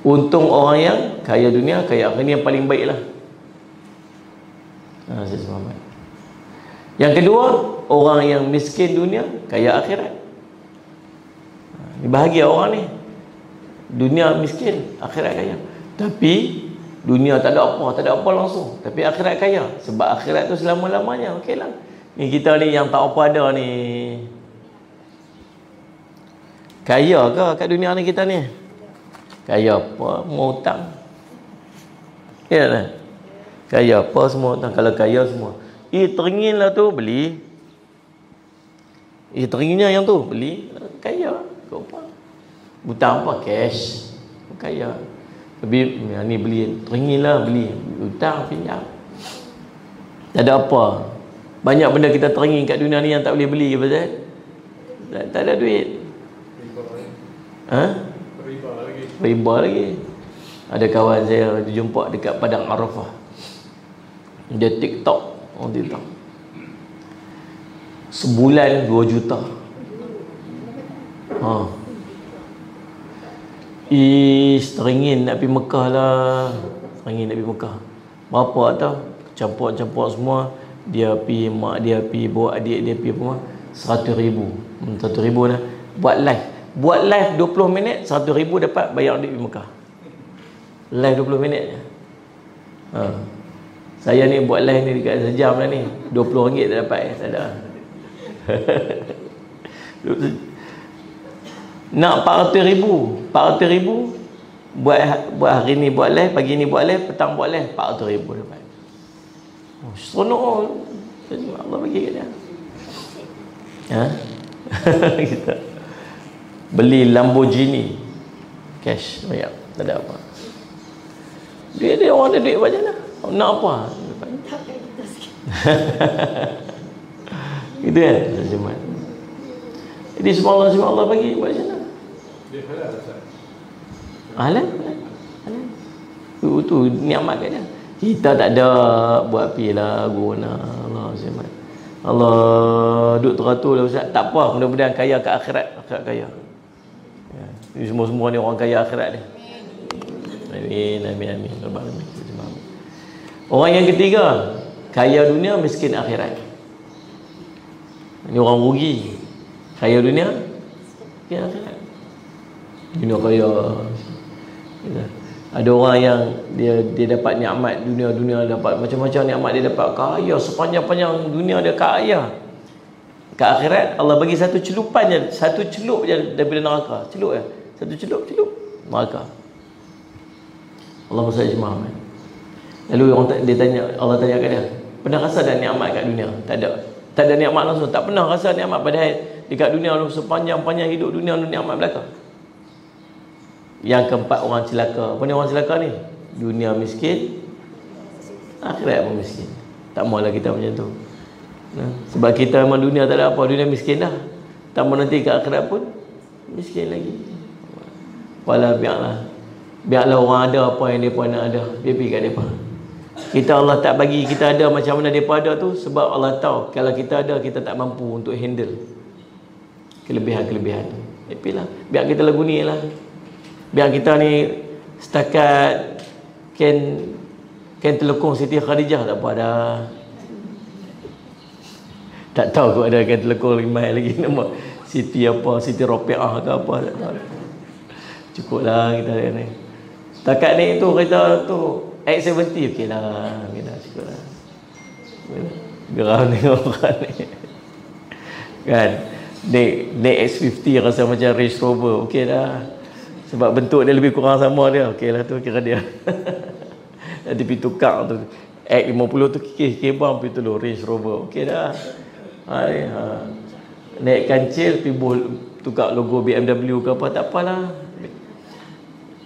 Untung orang yang kaya dunia, kaya akhirat. Ini yang paling baiklah. Salat Nabi Muhammad. Yang kedua, orang yang miskin dunia, kaya akhirat. Ini bahagia orang ni. Dunia miskin, akhirat kaya. Tapi dunia tak ada apa langsung. Tapi akhirat kaya. Sebab akhirat tu selama-lamanya. Okeylah. Ni kita ni yang tak apa ada ni. Kaya ke kat dunia ni kita ni? Kaya apa? Mau hutang. Ya tak? Kaya apa semua hutang. Kalau kaya semua. Teringin lah tu beli. Teringinnya yang tu beli. Kaya. Kau apa? Hutang apa? Cash. Kaya. Tapi ni beli. Teringin lah beli. Hutang pinjam. Tak ada apa. Banyak benda kita teringin kat dunia ni yang tak boleh beli. Betul? Tak ada duit. Riba lagi. Ada kawan saya jumpa dekat Padang Arafah. Dia TikTok. Orang TikTok. Sebulan 2 juta. Teringin nak pergi Mekah lah. Teringin nak pergi Mekah. Berapa tau? Campur-campur semua. Dia pergi, mak dia pergi, bawa adik dia pergi apa? 100,000. 100,000 lah. Buat live 20 minit, 100,000 dapat bayar duit pergi Mekah. Live 20 minit je. Saya ni buat live ni dekat sejam lah ni. RM20 tak dapat tak ada. Nak 400,000. 400,000 buat hari ni buat live, pagi ni buat live, petang buat live, 400,000 dapat. Seronok. Allah bagi kat dia. Kita beli Lamborghini cash banyak, tak ada apa. Dia orang ada duit macam mana? Nak apa? Gitu kan? Zaman. Jadi semua Allah bagi macam mana? Dia halal Ustaz. Halal? Tu nikmat kat dia. Kita tak ada buat pilah guna Allah zaman. Allah duduk teratur lah Ustaz. Tak apa, mudah-mudahan kaya ke akhirat kaya. Ini semua ni orang kaya akhirat dia. Amin. Orang yang ketiga, kaya dunia, miskin akhirat. Ini orang rugi. Kaya dunia, miskin akhirat. Dunia kaya. Ada orang yang dia dapat nikmat dunia, dapat macam-macam nikmat dia dapat, kaya sepanjang-panjang dunia dia kaya. Ke akhirat Allah bagi satu celupan je, satu celup je daripada neraka. Celup je. Satu celup neraka. Allahumma salli Muhammad. Lalu dia tanya, Allah tanya kat dia, pernah rasa ada nikmat kat dunia? Tak ada. Tak ada nikmat langsung. Tak pernah rasa nikmat, padahal dekat dunia lu sepanjang-panjang hidup dunia lu nikmat belaka. Yang keempat, orang celaka. Apa ni orang celaka ni? Dunia miskin, akhirat pun miskin. Tak maulah kita macam tu. Sebab kita memang dunia tak ada apa, dunia miskin dah. Tak mau nanti ke akhirat pun miskin lagi. Wala bi'lah. Biarlah orang ada apa yang mereka nak ada, biar kat mereka. Kita Allah tak bagi kita ada macam mana mereka ada tu, sebab Allah tahu kalau kita ada, kita tak mampu untuk handle kelebihan-kelebihan tu. Lah, biar kita lagu ni lah. Biar kita ni setakat Ken telekong Siti Khadijah tak apa dah. Tak tahu kau ada Ken telekong lagi nama Siti apa, Siti Ropiah ke apa, tak tahu. Cukuplah kita ni. Setakat ni tu kita tu X70 okey lah. Kita cukuplah. Geram tengok orang ni. Kan? Naik X50 rasa macam Range Rover, okey dah. Sebab bentuk dia lebih kurang sama dia, okey lah tu kira dia. Nanti pergi tukar tu X50 tu kekeh bang pergi tu Range Rover, okey dah. Naik kancil pergi tukar logo BMW ke apa, tak apalah.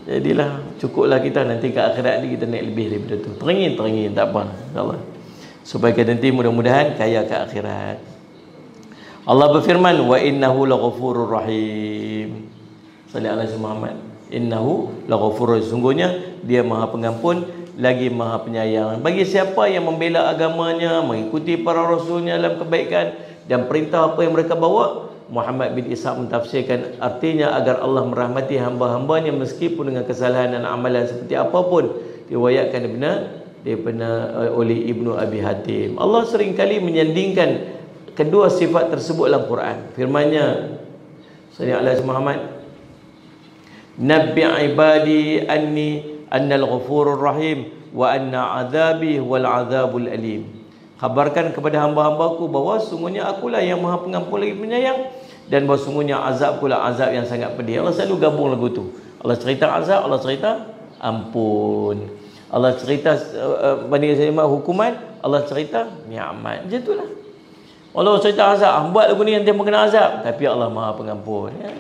Jadilah cukuplah kita, nanti ke akhirat ni kita naik lebih daripada tu. Teringin tak apa insya-Allah. Supaya kita nanti mudah-mudahan kaya ke akhirat. Allah berfirman, wa innahu laghafurur rahim. Sallallahu alaihi Muhammad. Innahu laghafurur, sungguhnya dia Maha Pengampun lagi Maha Penyayang bagi siapa yang membela agamanya, mengikuti para rasulnya dalam kebaikan dan perintah apa yang mereka bawa. Muhammad bin Ishaq mentafsirkan artinya agar Allah merahmati hamba-hambanya meskipun dengan kesalahan dan amalan seperti apapun. Diriwayatkan daripada oleh Ibnu Abi Hatim. Allah seringkali menyandingkan kedua sifat tersebut dalam Quran. Firman-Nya sallallahu alaihi Muhammad, Nabbi ibadi anni annal ghafurur rahim wa anna azabi wal azabul alim. Khabarkan kepada hamba-hambaku bahawa sungguhnya akulah yang Maha Pengampun lagi Penyayang, dan bahawa sungguhnya azabku lah azab yang sangat pedih. Allah selalu gabung lagu tu. Allah cerita azab, Allah cerita ampun. Allah cerita banding sama hukuman, Allah cerita nikmat. Macam itulah. Allah cerita azab, buat lagu ni nanti kena azab, tapi Allah Maha Pengampun. Ya,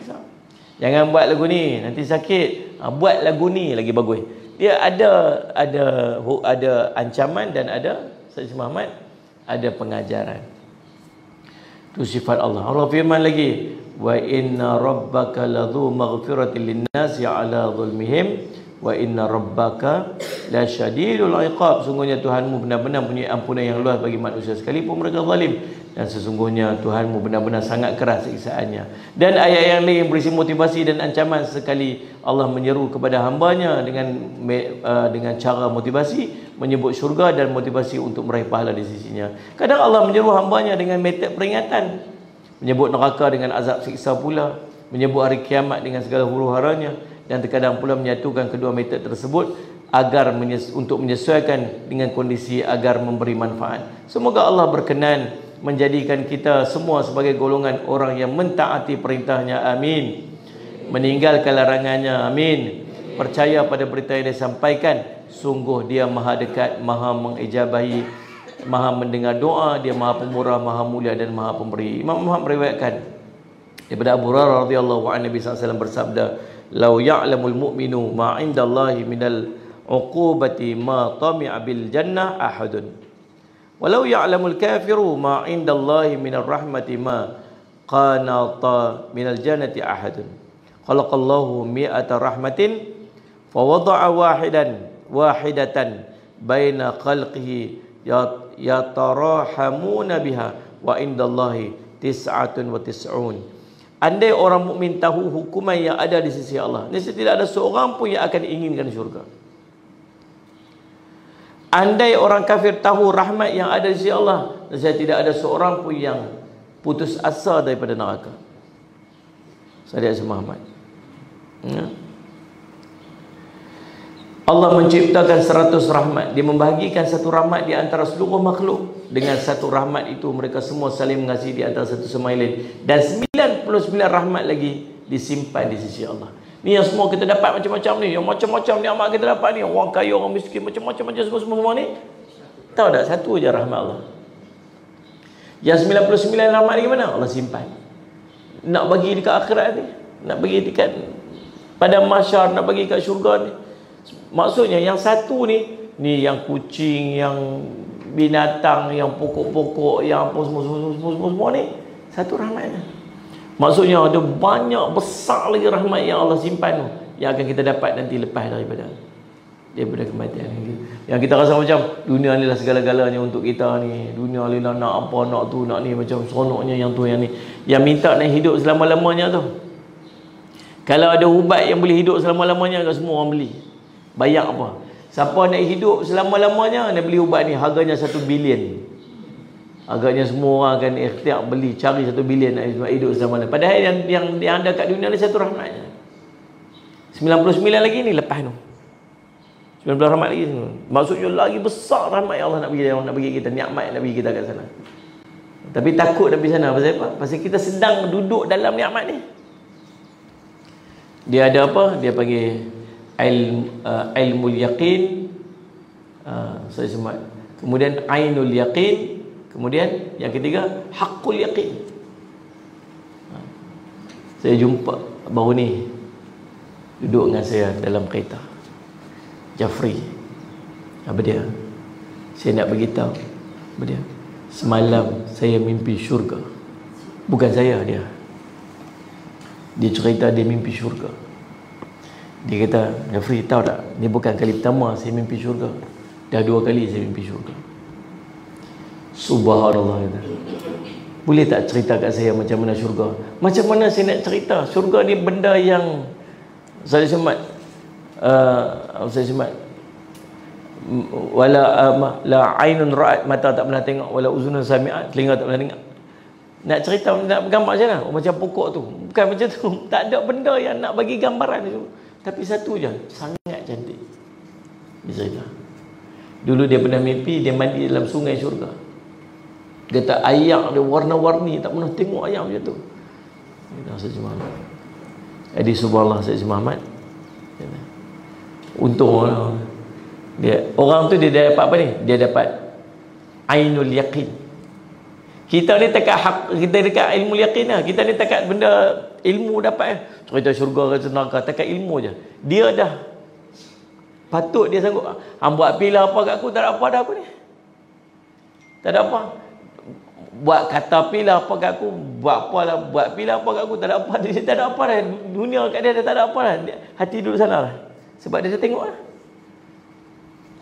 jangan buat lagu ni nanti sakit. Buat lagu ni lagi bagus. Dia ada ancaman dan ada Sayyid Muhammad ada pengajaran. Itu sifat Allah. Allah firman lagi, wa inna rabbaka ladzu maghfiratin linnasi ala zulmihim wa inna rabbaka lasyadidul iqab. Sungguhnya Tuhanmu benar-benar punya ampunan yang luas bagi manusia sekalipun mereka zalim, dan sesungguhnya Tuhanmu benar-benar sangat keras siksaannya. Dan ayat yang lain berisi motivasi dan ancaman. Sekali Allah menyeru kepada hambanya dengan cara motivasi, menyebut syurga dan motivasi untuk meraih pahala di sisinya. Kadang Allah menyeru hambanya dengan metod peringatan, menyebut neraka dengan azab siksa pula, menyebut hari kiamat dengan segala huru-haranya, dan terkadang pula menyatukan kedua metod tersebut agar untuk menyesuaikan dengan kondisi agar memberi manfaat. Semoga Allah berkenan menjadikan kita semua sebagai golongan orang yang mentaati perintahnya, amin, meninggalkan larangannya, amin, percaya pada berita yang disampaikan. Sungguh dia maha dekat, maha mengijabahi, maha mendengar doa. Dia maha pemurah, maha mulia dan maha pemberi. Imam Muhammad meriwayatkan daripada Abu Hurairah radhiyallahu anhu, Nabi SAW bersabda, "Lau ya'lamul mu'minu ma 'indallahi minal 'uqubati ma tami'a bil jannah ahadun. Walau ya'lamul kafiru ma 'indallahi minal rahmati ma qanata minal jannati ahadun. Khalaqallahu mi'ata rahmatin fa wada'a wahidatan baina khalqihi yatarahamuna biha wa indallahi tis'atun wa tis'un." Andai orang mukmin tahu hukuman yang ada di sisi Allah, nescaya tidak ada seorang pun yang akan inginkan syurga. Andai orang kafir tahu rahmat yang ada di sisi Allah, nescaya tidak ada seorang pun yang putus asa daripada neraka. Sahabat Muhammad. Ya. Allah menciptakan 100 rahmat. Dia membahagikan satu rahmat di antara seluruh makhluk. Dengan satu rahmat itu mereka semua saling mengasihi di antara satu sama lain. Dan 99 rahmat lagi disimpan di sisi Allah. Ni yang semua kita dapat macam-macam ni. Yang macam-macam ni amat kita dapat ni. Orang kaya, orang miskin, macam-macam semua ni. Tahu tak? Satu je rahmat Allah. Yang 99 rahmat ni mana? Allah simpan. Nak bagi dekat akhirat ni. Nak bagi dekat pada mahsyar, nak bagi dekat syurga ni. Maksudnya yang satu ni yang kucing, yang binatang, yang pokok-pokok, yang apa semua ni satu rahmatnya. Maksudnya ada banyak besar lagi rahmat yang Allah simpan tu yang akan kita dapat nanti lepas daripada kematian. Yang kita rasa macam dunia ni lah segala-galanya untuk kita ni, dunia ni lah nak apa, nak tu, nak ni, macam seronoknya yang tu, yang ni. Yang minta nak hidup selama-lamanya tu, kalau ada ubat yang boleh hidup selama-lamanya, semua orang beli. Bayar apa? Siapa nak hidup selama-lamanya, nak beli ubat ni, harganya 1 bilion. Harganya semua orang akan ikhtiar beli, cari 1 bilion nak hidup selama-lamanya. Padahal yang ada kat dunia ni satu rahmat. 99 lagi ni lepas tu. 19 rahmat lagi. Maksudnya lagi besar rahmat yang Allah nak bagi kita, nikmat nak bagi kita kat sana. Tapi takut nak pergi sana. Pasal apa? Pasal kita sedang duduk dalam nikmat ni. Dia ada apa? Dia panggil ilmul yaqin. Saya semat. Kemudian ainul yaqin. Kemudian yang ketiga haqqul yaqin. Saya jumpa baru ni, duduk dengan saya dalam kereta, Jafri. Apa dia? Saya nak beritahu. Apa dia? Semalam saya mimpi syurga. Bukan saya, dia. Dia cerita dia mimpi syurga. Dia kata, Jafri tahu tak, ni bukan kali pertama saya mimpi syurga. Dah 2 kali saya mimpi syurga. Subhanallah, kata. Boleh tak cerita kat saya macam mana syurga? Macam mana saya nak cerita? Syurga ni benda yang saya semat. Wala la ainun ra'at, mata tak pernah tengok, wala uzunun sami'at, telinga tak pernah dengar. Nak cerita, nak gambar macam mana? Macam pokok tu. Bukan macam tu. Tak ada benda yang nak bagi gambaran tu. Tapi satu je, sangat cantik. Dia cerita. Dulu dia pernah mimpi dia mandi dalam sungai syurga. Dia kata air dia warna-warni, tak pernah tengok air macam tu. Sayyid Muhammad. Jadi subhanallah, Sayyid Muhammad. Untung dia, orang tu dia dapat apa ni? Dia dapat ainul yaqin. Kita ni dekat hak, kita dekat ilmu yaqin lah. Kita ni dekat benda ilmu dapat cerita syurga, cerita neraka, dekat ilmu je. Dia dah patut dia sanggup. Hang buat pilah apa kat aku, tak ada apa dah aku ni. Tak ada apa. Buat kata pilah apa kat aku, buat apalah, buat pilah apa kat aku, tak ada apa. Dia tak ada apa dah. Dunia kat dia tak ada apa dah. Hati duduk sana lah. Sebab dia dah tengok lah.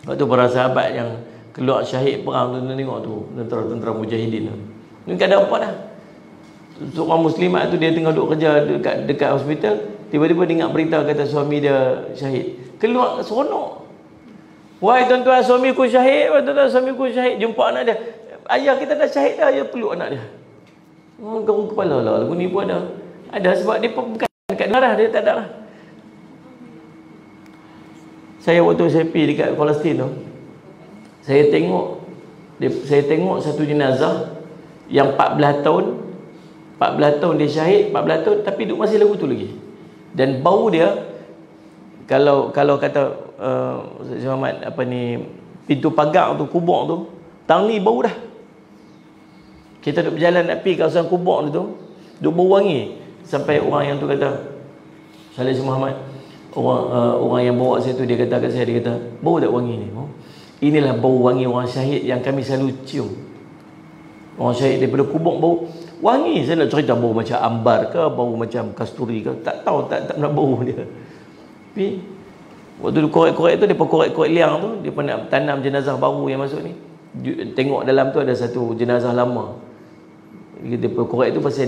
Sebab tu para sahabat yang keluar syahid perang tu, tengok tu, tentera-tentera mujahidin tu. Ni tak ada apa dah. Seorang muslimat tu dia tengah duduk kerja dekat hospital, tiba-tiba dengar berita kata suami dia syahid. Keluar seronok. Wahai tuan-tuan, suamiku syahid, wahai tuan-tuan, suamiku syahid. Jumpa anak dia. Ayah kita dah syahid dah, ayah peluk anak dia. Garung kepala lah, lagu ni pun ada. Ada sebab dia bukan dekat darah, dia tak ada lah. Saya waktu saya pergi dekat Palestin tu, saya tengok satu jenazah yang 14 tahun dia syahid, 14 tahun tapi duduk masih lagu tu lagi. Dan bau dia, kalau kata Muhammad apa ni, pintu pagar tu, kubur tu, tang ni bau dah. Kita duduk berjalan nak pergi kawasan kubur tu, duduk bau wangi. Sampai orang yang tu kata, Salih Muhammad, orang yang bawa saya tu, dia kata kat saya, dia kata, bau tak wangi ni? Inilah bau wangi orang syahid yang kami selalu cium. Orang syahid daripada kubur bau wangi. Saya nak cerita bau macam ambar ke, bau macam kasturi ke, tak tahu, tak pernah bau dia. Tapi waktu korek-korek tu, dia korek-korek liang tu, dia nak tanam jenazah baru yang masuk ni. Tengok dalam tu ada satu jenazah lama. Dia korek tu pasal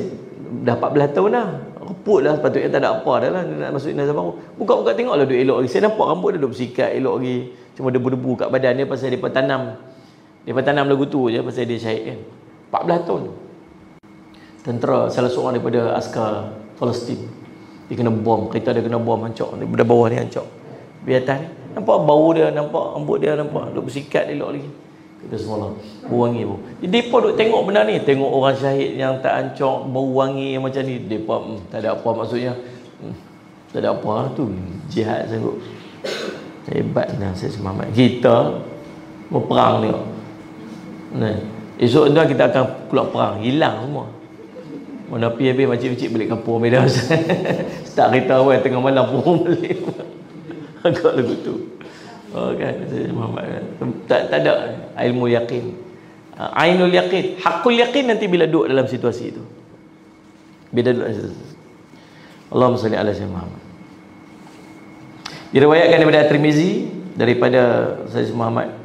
dah 14 tahun dah. Reput lah, sepatutnya tak ada apa dah lah, dia nak masuk jenazah baru. Buka-buka tengok lah duduk elok lagi. Saya nampak rambut dia duduk bersikat elok lagi. Cuma debu-debu kat badan dia pasal dia tanam lagu tu je pasal dia syahid kan. 14 tahun. Tentera, salah seorang daripada askar Palestin, dia kena bom, kereta dia kena bom, hancur daripada bawah ni, hancur di atas ni. Nampak bau dia, nampak rambut dia, nampak duk bersikat elok lagi. Kita semua bau wangi bau. Jadi mereka duk tengok benda ni, tengok orang syahid yang tak hancur, bau wangi yang macam ni, mereka tak ada apa maksudnya. Tak ada apa tu, jihad sanggup. Hebatlah saya Muhammad. Kita mau perang tengok. Nah, esok tu kita akan keluar perang, hilang semua. Mana pergi habis makcik-makcik balik kampung Medan. Start kereta awal tengah malam pun balik. Agak lagu tu. Oh kan, saya Muhammad. Tak ada ilmu yakin. Ainul yakin, hakul yakin nanti bila duduk dalam situasi itu. Bila duduk dalam situasi. Allahumma salli ala sayyidina Muhammad. Diriwayatkan daripada At-Tirmizi daripada Sayyid Muhammad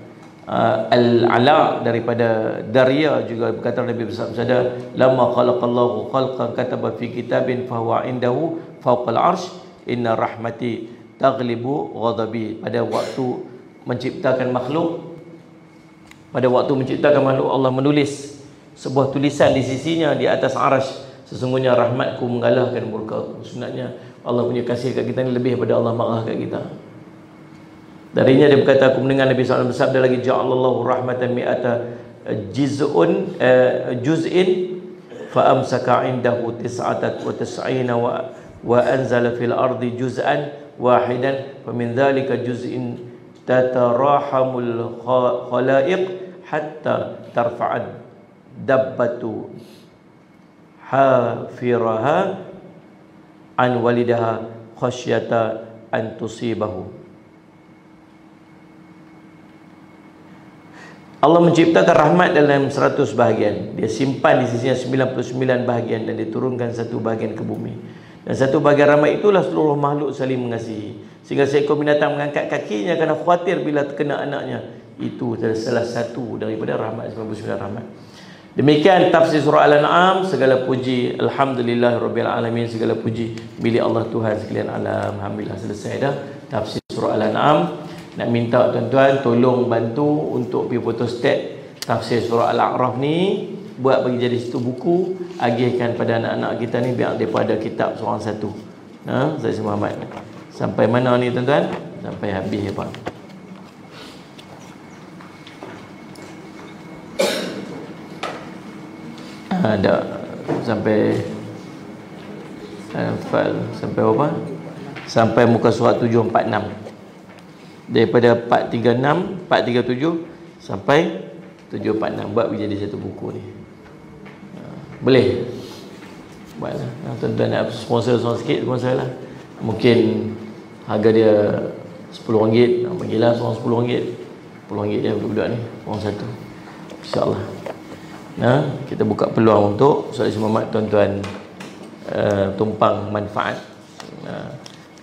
Al-Ala daripada Darya juga berkata Nabi bersabda, "Lamma khalaqallahu khalqan kataba fi kitabin fa huwa indahu fawqal arsh inna rahmati taghlibu ghadabi." Pada waktu menciptakan makhluk, Allah menulis sebuah tulisan di sisinya di atas arasy, sesungguhnya rahmatku mengalahkan murkaku. Sebenarnya Allah punya kasih kat kita ni lebih daripada Allah marah kat kita. Darinya dia berkata, aku mendengar Nabi SAW bersabda lagi, ja'alallahu rahmatan mi'ata juz'in fa amsaka indahu tis'atat wa tis'ina wa anzala fil ardi juz'an wahidan fa min dhalika juz'in tatarahamul khalaiq hatta tarfa'ad dabbatu hafiraha an walidaha khasyata an tusibahu. Allah menciptakan rahmat dalam 100 bahagian. Dia simpan di sisinya 99 bahagian dan diturunkan satu bahagian ke bumi. Dan satu bahagian rahmat itulah seluruh makhluk saling mengasihi. Sehingga seekor binatang mengangkat kakinya kerana khawatir bila terkena anaknya. Itu salah satu daripada rahmat, 99 rahmat. Demikian tafsir surah Al-An'am. Segala puji Alhamdulillah Rabbil Alamin. Segala puji milik Allah Tuhan sekalian alam. Alhamdulillah selesai dah tafsir surah Al-An'am. Nak minta tuan-tuan tolong bantu untuk pergi photostat tafsir surah Al-A'raf ni, buat bagi jadi satu buku, agihkan pada anak-anak kita ni biar mereka ada kitab seorang satu. Saya Muhammad. Sampai mana ni tuan-tuan? Sampai habis apa? Ada sampai sampai apa? Sampai muka surat 746. Daripada 436, 437 sampai 746 buat jadi satu buku ni. Boleh. Buatlah. Tuan-tuan nak sponsor sikit, sponsor lah. Mungkin harga dia RM10. Bagilah seorang RM10. RM10 dia budak-budak ni, orang satu. InsyaAllah. Kita buka peluang untuk Ustaz Muhammad tuan-tuan tumpang manfaat.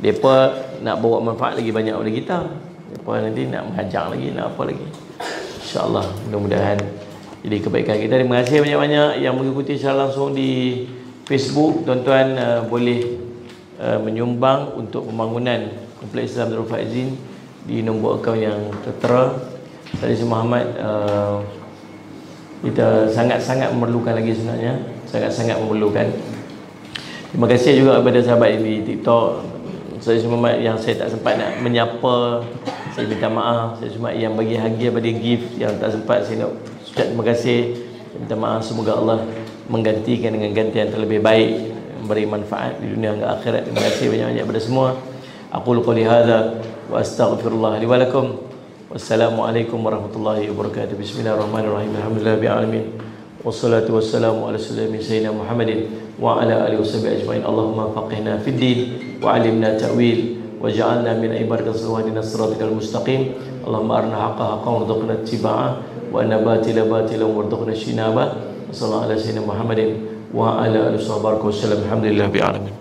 Mereka nak bawa manfaat lagi banyak daripada kita. Mereka nanti nak mengajar lagi, nak apa lagi. InsyaAllah, mudah-mudahan jadi kebaikan kita. Terima kasih banyak-banyak yang mengikuti secara langsung di Facebook. Tuan-tuan boleh menyumbang untuk pembangunan Kompleks Islam Darul Faizin di nombor akaun yang tertera. Saudara Muhammad kita sangat-sangat memerlukan lagi sebenarnya. Sangat-sangat memerlukan. Terima kasih juga kepada sahabat di TikTok. Saya Muhammad yang saya tak sempat nak menyapa, saya minta maaf. Saya Muhammad yang bagi hadiah, bagi gift yang tak sempat saya nak ucap terima kasih. Saya minta maaf, semoga Allah menggantikan dengan gantian terlebih baik, memberi manfaat di dunia dan akhirat. Terima kasih banyak-banyak kepada semua. Aqulu qouli hadza wa astaghfirullah li wa lakum. Wassalamualaikum warahmatullahi wabarakatuh. Bismillahirrahmanirrahim. Alhamdulillahirabbil alamin. Wassalatu wassalamu ala sayyidina Muhammadin wa ala alihi washabihi ajmain. Allahumma faqihna fid din wa 'allimna ta'wil waj'alna min ibadika salihin siratal mustaqim. Allahumma arina haqqa haqqan warzuqna ittiba'ah wa anna batila batilan warzuqna ijtinabah. Sallallahu ala sayyidina Muhammadin wa ala alihi wasallam. Alhamdulillahirabbil alamin.